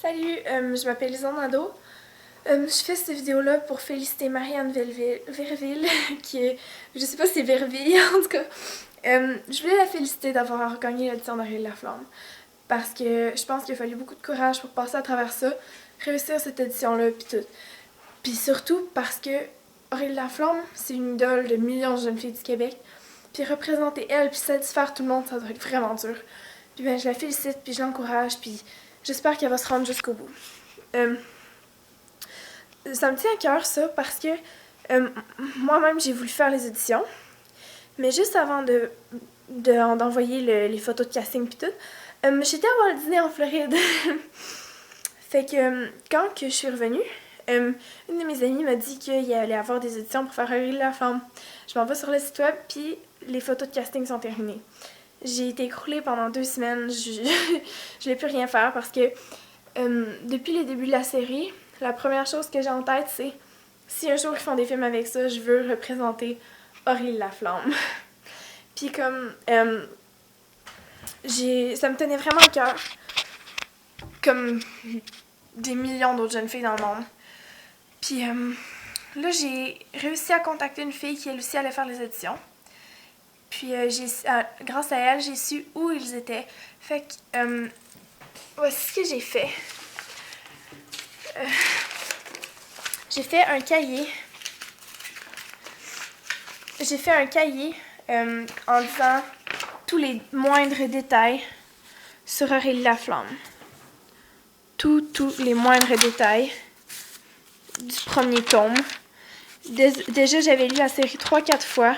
Salut, je m'appelle Lisanne. Je fais cette vidéo-là pour féliciter Marianne Verville, qui est, je sais pas si c'est Verville en tout cas. Je voulais la féliciter d'avoir gagné l'édition d'Aurélie Laflamme, parce que je pense qu'il a fallu beaucoup de courage pour passer à travers ça, réussir cette édition-là, puis tout. Puis surtout parce que Aurélie Laflamme, c'est une idole de millions de jeunes filles du Québec, puis représenter elle, puis satisfaire tout le monde, ça doit être vraiment dur. Puis ben, je la félicite, puis je l'encourage, puis j'espère qu'elle va se rendre jusqu'au bout. Ça me tient à cœur, ça, parce que moi-même, j'ai voulu faire les auditions. Mais juste avant d'envoyer les photos de casting pis tout, j'étais avoir le dîner en Floride. Fait que quand que je suis revenue, une de mes amies m'a dit qu'il allait avoir des auditions pour faire Aurélie Laflamme. Je m'en vais sur le site web, puis les photos de casting sont terminées. J'ai été écroulée pendant 2 semaines. Je voulais plus rien faire parce que depuis les débuts de la série, la première chose que j'ai en tête, c'est si un jour ils font des films avec ça, je veux représenter Aurélie Laflamme. Puis comme ça me tenait vraiment à cœur, comme des millions d'autres jeunes filles dans le monde. Puis là, j'ai réussi à contacter une fille qui elle aussi allait faire les auditions. Puis grâce à elle, j'ai su où ils étaient. Fait que voici ce que j'ai fait. J'ai fait un cahier. En disant tous les moindres détails sur Aurélie Laflamme. Tous les moindres détails du premier tome. Déjà, j'avais lu la série 3-4 fois.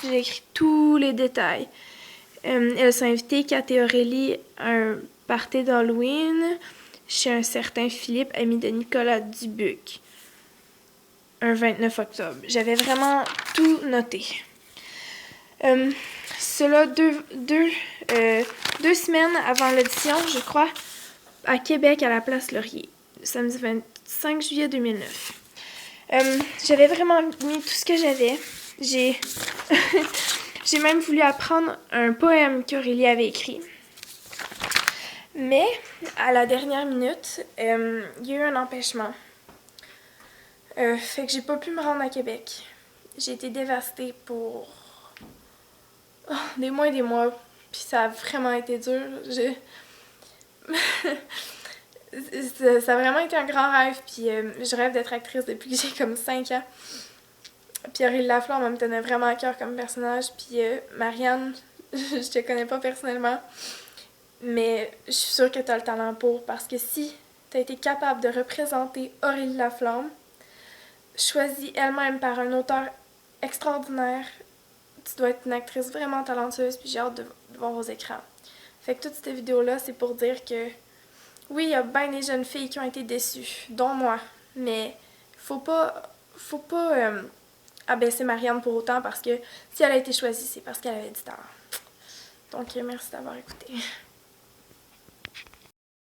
J'ai écrit tous les détails. Elles sont invitées, Kat et Aurélie, à un party d'Halloween chez un certain Philippe, ami de Nicolas Dubuc, un 29 octobre. J'avais vraiment tout noté. Cela 2 semaines avant l'audition, je crois, à Québec, à la place Laurier, samedi 25 juillet 2009. J'avais vraiment mis tout ce que j'avais. J'ai même voulu apprendre un poème qu'Aurélie avait écrit. Mais, à la dernière minute, il y a eu un empêchement. Fait que j'ai pas pu me rendre à Québec. J'ai été dévastée pour des mois et des mois. Puis ça a vraiment été dur. Ça a vraiment été un grand rêve. Puis je rêve d'être actrice depuis que j'ai comme 5 ans. Puis Aurélie Laflamme me tenait vraiment à cœur comme personnage. Puis Marianne, je te connais pas personnellement. Mais je suis sûre que tu as le talent pour, parce que si tu as été capable de représenter Aurélie Laflamme, choisie elle-même par un auteur extraordinaire, tu dois être une actrice vraiment talentueuse, puis j'ai hâte de voir vos écrans. Fait que toute cette vidéo-là, c'est pour dire que oui, il y a bien des jeunes filles qui ont été déçues, dont moi, mais faut pas abaisser Marianne pour autant, parce que si elle a été choisie, c'est parce qu'elle avait du talent. Donc merci d'avoir écouté.